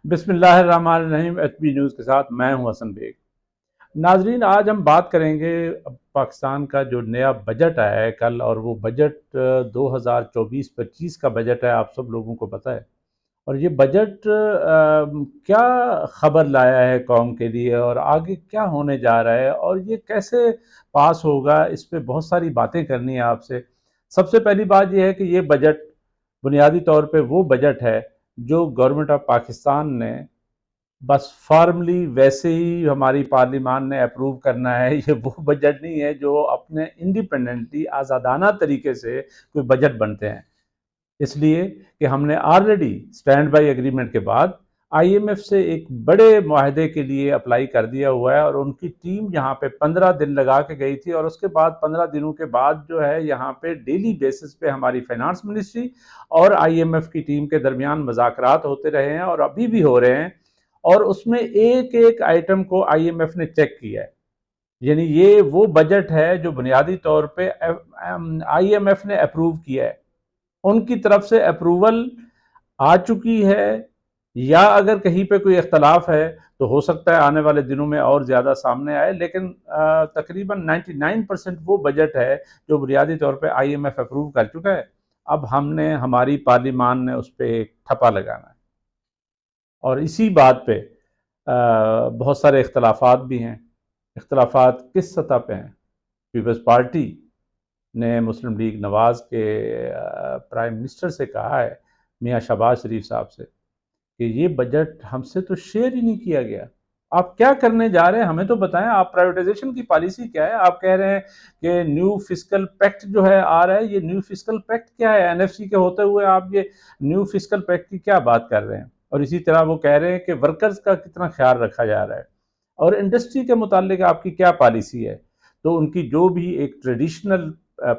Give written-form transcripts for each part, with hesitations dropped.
بسم اللہ الرحمن الرحیم، ایچ بی نیوز کے ساتھ میں ہوں حسن بیگ۔ ناظرین، آج ہم بات کریں گے پاکستان کا جو نیا بجٹ آیا ہے کل، اور وہ بجٹ 2024-25 کا بجٹ ہے، آپ سب لوگوں کو پتہ ہے۔ اور یہ بجٹ کیا خبر لایا ہے قوم کے لیے، اور آگے کیا ہونے جا رہا ہے، اور یہ کیسے پاس ہوگا، اس پہ بہت ساری باتیں کرنی ہیں آپ سے۔ سب سے پہلی بات یہ ہے کہ یہ بجٹ بنیادی طور پہ وہ بجٹ ہے جو گورنمنٹ آف پاکستان نے بس فارملی ویسے ہی ہماری پارلیمان نے اپروو کرنا ہے۔ یہ وہ بجٹ نہیں ہے جو اپنے انڈیپینڈنٹلی آزادانہ طریقے سے کوئی بجٹ بنتے ہیں، اس لیے کہ ہم نے آلریڈی سٹینڈ بائی ایگریمنٹ کے بعد آئی ایم ایف سے ایک بڑے معاہدے کے لیے اپلائی کر دیا ہوا ہے، اور ان کی ٹیم یہاں پہ 15 دن لگا کے گئی تھی، اور اس کے بعد 15 دنوں کے بعد جو ہے یہاں پہ ڈیلی بیسس پہ ہماری فائنانس منسٹری اور آئی ایم ایف کی ٹیم کے درمیان مذاکرات ہوتے رہے ہیں، اور ابھی بھی ہو رہے ہیں، اور اس میں ایک ایک آئٹم کو آئی ایم ایف نے چیک کیا ہے۔ یعنی یہ وہ بجٹ ہے جو بنیادی طور پہ آئی ایم ایف نے اپروو کیا ہے، ان کی طرف سے اپروول آ چکی ہے، یا اگر کہیں پہ کوئی اختلاف ہے تو ہو سکتا ہے آنے والے دنوں میں اور زیادہ سامنے آئے، لیکن تقریباً 99% وہ بجٹ ہے جو بنیادی طور پہ آئی ایم ایف اپروو کر چکا ہے۔ اب ہم نے، ہماری پارلیمان نے اس پہ ایک ٹھپا لگانا ہے، اور اسی بات پہ بہت سارے اختلافات بھی ہیں۔ اختلافات کس سطح پہ ہیں؟ پیپلز پارٹی نے مسلم لیگ نواز کے پرائم منسٹر سے کہا ہے، میاں شہباز شریف صاحب سے، کہ یہ بجٹ ہم سے تو شیئر ہی نہیں کیا گیا۔ آپ کیا کرنے جا رہے ہیں ہمیں تو بتائیں، آپ پرائیویٹائزیشن کی پالیسی کیا ہے؟ آپ کہہ رہے ہیں کہ نیو فسکل پیکٹ جو ہے آ رہا ہے، یہ نیو فسکل پیکٹ کیا ہے؟ این ایف سی کے ہوتے ہوئے آپ یہ نیو فسکل پیکٹ کی کیا بات کر رہے ہیں؟ اور اسی طرح وہ کہہ رہے ہیں کہ ورکرز کا کتنا خیال رکھا جا رہا ہے، اور انڈسٹری کے متعلق آپ کی کیا پالیسی ہے؟ تو ان کی جو بھی ایک ٹریڈیشنل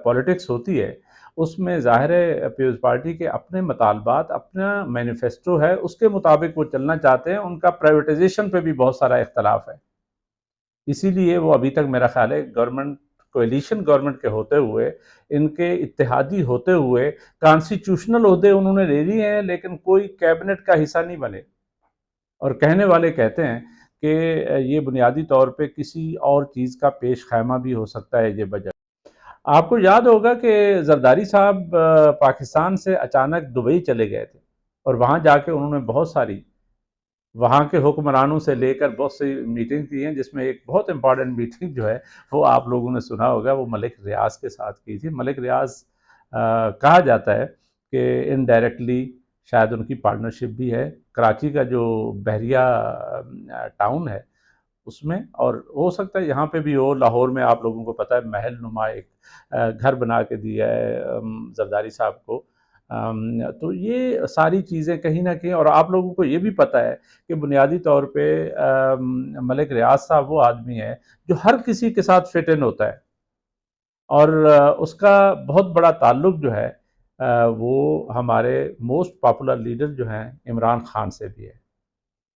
پولیٹکس ہوتی ہے، اس میں ظاہر ہے پیپلز پارٹی کے اپنے مطالبات، اپنا مینیفیسٹو ہے، اس کے مطابق وہ چلنا چاہتے ہیں۔ ان کا پرائیویٹائزیشن پہ بھی بہت سارا اختلاف ہے، اسی لیے وہ ابھی تک میرا خیال ہے گورنمنٹ، کولیشن گورنمنٹ کے ہوتے ہوئے، ان کے اتحادی ہوتے ہوئے، کانسٹیٹیوشنل عہدے انہوں نے لے لیے ہیں، لیکن کوئی کیبنٹ کا حصہ نہیں بنے۔ اور کہنے والے کہتے ہیں کہ یہ بنیادی طور پہ کسی اور چیز کا پیش خیمہ بھی ہو سکتا ہے یہ بجٹ۔ آپ کو یاد ہوگا کہ زرداری صاحب پاکستان سے اچانک دبئی چلے گئے تھے، اور وہاں جا کے انہوں نے بہت ساری وہاں کے حکمرانوں سے لے کر بہت سی میٹنگ کی ہیں، جس میں ایک بہت امپورٹنٹ میٹنگ جو ہے وہ آپ لوگوں نے سنا ہوگا، وہ ملک ریاض کے ساتھ کی تھی۔ ملک ریاض کہا جاتا ہے کہ انڈائریکٹلی شاید ان کی پارٹنرشپ بھی ہے کراچی کا جو بحریہ ٹاؤن ہے اس میں، اور ہو سکتا ہے یہاں پہ بھی ہو۔ لاہور میں آپ لوگوں کو پتہ ہے محل نما ایک گھر بنا کے دیا ہے زرداری صاحب کو۔ تو یہ ساری چیزیں کہیں نہ کہیں، اور آپ لوگوں کو یہ بھی پتہ ہے کہ بنیادی طور پہ ملک ریاض صاحب وہ آدمی ہے جو ہر کسی کے ساتھ فٹ ان ہوتا ہے، اور اس کا بہت بڑا تعلق جو ہے وہ ہمارے موسٹ پاپولر لیڈر جو ہیں عمران خان سے بھی ہے۔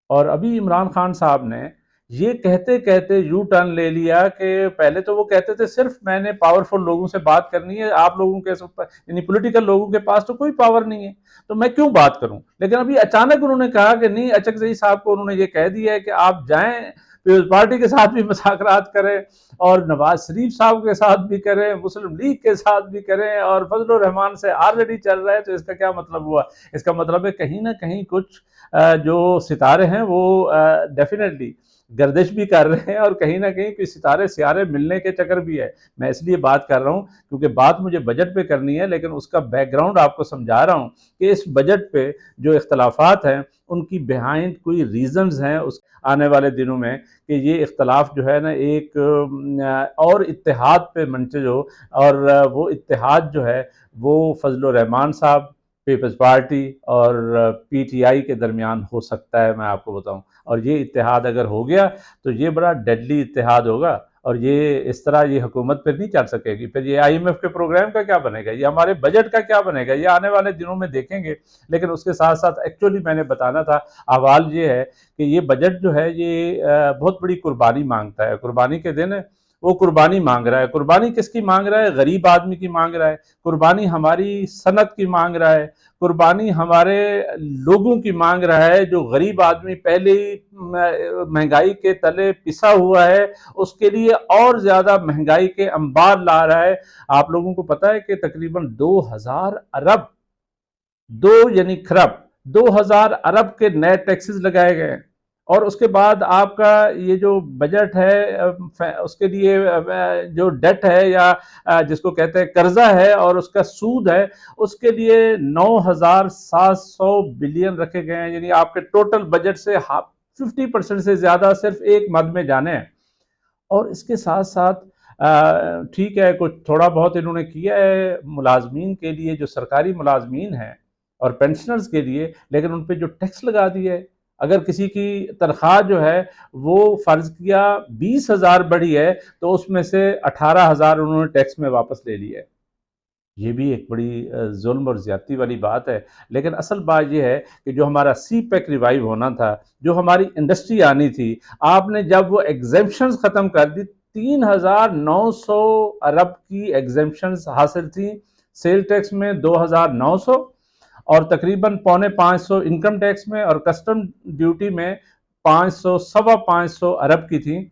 اور ابھی عمران خان صاحب نے یہ کہتے کہتے یو ٹرن لے لیا کہ پہلے تو وہ کہتے تھے صرف میں نے پاورفل لوگوں سے بات کرنی ہے، آپ لوگوں کے یعنی پولیٹیکل لوگوں کے پاس تو کوئی پاور نہیں ہے، تو میں کیوں بات کروں؟ لیکن ابھی اچانک انہوں نے کہا کہ نہیں، اچکزئی صاحب کو انہوں نے یہ کہہ دیا ہے کہ آپ جائیں، پیپلز پارٹی کے ساتھ بھی مذاکرات کریں، اور نواز شریف صاحب کے ساتھ بھی کریں، مسلم لیگ کے ساتھ بھی کریں، اور فضل الرحمان سے آلریڈی چل رہا ہے۔ تو اس کا کیا مطلب ہوا؟ اس کا مطلب ہے کہیں نہ کہیں کچھ جو ستارے ہیں وہ ڈیفینیٹلی گردش بھی کر رہے ہیں، اور کہیں نہ کہیں کوئی ستارے سیارے ملنے کے چکر بھی ہے۔ میں اس لیے بات کر رہا ہوں کیونکہ بات مجھے بجٹ پہ کرنی ہے، لیکن اس کا بیک گراؤنڈ آپ کو سمجھا رہا ہوں کہ اس بجٹ پہ جو اختلافات ہیں ان کی بیہائنڈ کوئی ریزنز ہیں اس آنے والے دنوں میں، کہ یہ اختلاف جو ہے نا ایک اور اتحاد پہ منچج ہو، اور وہ اتحاد جو ہے وہ فضل الرحمان صاحب، پیپلز پارٹی اور پی ٹی آئی کے درمیان ہو سکتا ہے، میں آپ کو بتاؤں۔ اور یہ اتحاد اگر ہو گیا تو یہ بڑا ڈیڈلی اتحاد ہوگا، اور یہ اس طرح یہ حکومت پھر نہیں چل سکے گی۔ پھر یہ آئی ایم ایف کے پروگرام کا کیا بنے گا، یہ ہمارے بجٹ کا کیا بنے گا، یہ آنے والے دنوں میں دیکھیں گے۔ لیکن اس کے ساتھ ساتھ ایکچولی میں نے بتانا تھا، احوال یہ ہے کہ یہ بجٹ جو ہے یہ بہت بڑی قربانی مانگتا ہے۔ قربانی کے دن وہ قربانی مانگ رہا ہے۔ قربانی کس کی مانگ رہا ہے؟ غریب آدمی کی مانگ رہا ہے، قربانی ہماری صنعت کی مانگ رہا ہے، قربانی ہمارے لوگوں کی مانگ رہا ہے، جو غریب آدمی پہلے ہی مہنگائی کے تلے پسا ہوا ہے، اس کے لیے اور زیادہ مہنگائی کے انبار لا رہا ہے۔ آپ لوگوں کو پتا ہے کہ تقریباً 2000 ارب، دو یعنی خرب، 2000 ارب کے نئے ٹیکسز لگائے گئے ہیں، اور اس کے بعد آپ کا یہ جو بجٹ ہے اس کے لیے جو ڈیٹ ہے یا جس کو کہتے ہیں قرضہ ہے اور اس کا سود ہے، اس کے لیے 9700 بلین رکھے گئے ہیں، یعنی آپ کے ٹوٹل بجٹ سے 50% سے زیادہ صرف ایک مد میں جانے ہیں۔ اور اس کے ساتھ ساتھ ٹھیک ہے کچھ تھوڑا بہت انہوں نے کیا ہے ملازمین کے لیے، جو سرکاری ملازمین ہیں اور پینشنرز کے لیے، لیکن ان پہ جو ٹیکس لگا دیا ہے، اگر کسی کی تنخواہ جو ہے وہ فرض کیا 20,000 بڑھی ہے تو اس میں سے 18,000 انہوں نے ٹیکس میں واپس لے لیا ہے۔ یہ بھی ایک بڑی ظلم اور زیادتی والی بات ہے۔ لیکن اصل بات یہ ہے کہ جو ہمارا سی پیک ریوائیو ہونا تھا، جو ہماری انڈسٹری آنی تھی، آپ نے جب وہ ایگزیمپشنز ختم کر دی، 3,900 ارب کی ایگزیمپشنز حاصل تھیں، سیل ٹیکس میں 2,900 اور تقریباً 450 انکم ٹیکس میں، اور کسٹم ڈیوٹی میں 500 سوا 500 ارب کی تھیں۔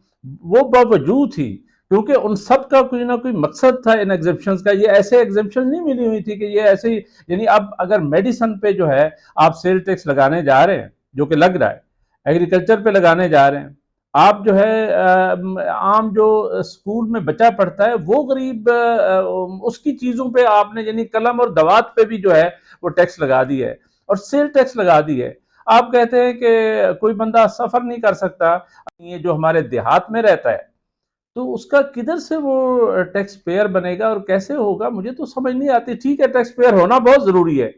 وہ باوجود تھی کیونکہ ان سب کا کوئی نہ کوئی مقصد تھا ان ایگزمپشنز کا۔ یہ ایسے ایگزمپشن نہیں ملی ہوئی تھی کہ یہ ایسے ہی، یعنی اب اگر میڈیسن پہ جو ہے آپ سیل ٹیکس لگانے جا رہے ہیں، جو کہ لگ رہا ہے، ایگریکلچر پہ لگانے جا رہے ہیں، آپ جو ہے عام جو اسکول میں بچہ پڑھتا ہے وہ غریب، اس کی چیزوں پہ آپ نے یعنی قلم اور دوات پہ بھی جو ہے وہ ٹیکس لگا دی ہے، اور سیل ٹیکس لگا دی ہے۔ آپ کہتے ہیں کہ کوئی بندہ سفر نہیں کر سکتا، یہ جو ہمارے دیہات میں رہتا ہے، تو اس کا کدھر سے وہ ٹیکس پیئر بنے گا اور کیسے ہوگا؟ مجھے تو سمجھ نہیں آتی۔ ٹھیک ہے ٹیکس پیئر ہونا بہت ضروری ہے،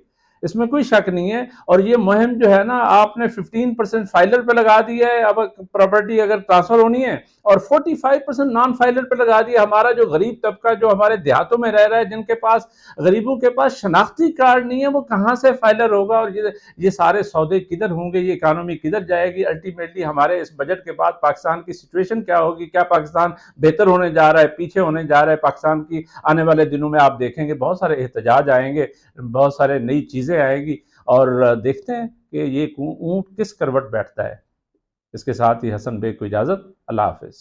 اس میں کوئی شک نہیں ہے، اور یہ مہم جو ہے نا آپ نے 15% فائلر پہ لگا دی ہے، اب پراپرٹی اگر ٹرانسفر ہونی ہے، اور 45% نان فائلر پہ لگا دیا۔ ہمارا جو غریب طبقہ جو ہمارے دیہاتوں میں رہ رہا ہے، جن کے پاس، غریبوں کے پاس شناختی کارڈ نہیں ہے، وہ کہاں سے فائلر ہوگا؟ اور یہ سارے سودے کدھر ہوں گے؟ یہ اکانومی کدھر جائے گی؟ الٹیمیٹلی ہمارے اس بجٹ کے بعد پاکستان کی سچویشن کیا ہوگی؟ کیا پاکستان بہتر ہونے جا رہا ہے، پیچھے ہونے جا رہا ہے؟ پاکستان کی آنے والے دنوں میں آپ دیکھیں گے بہت سارے احتجاج آئیں گے، بہت سارے نئی چیزیں آئیں گی، اور دیکھتے ہیں کہ یہ اونٹ کس کروٹ بیٹھتا ہے۔ اس کے ساتھ ہی حسن بیگ کو اجازت، اللہ حافظ۔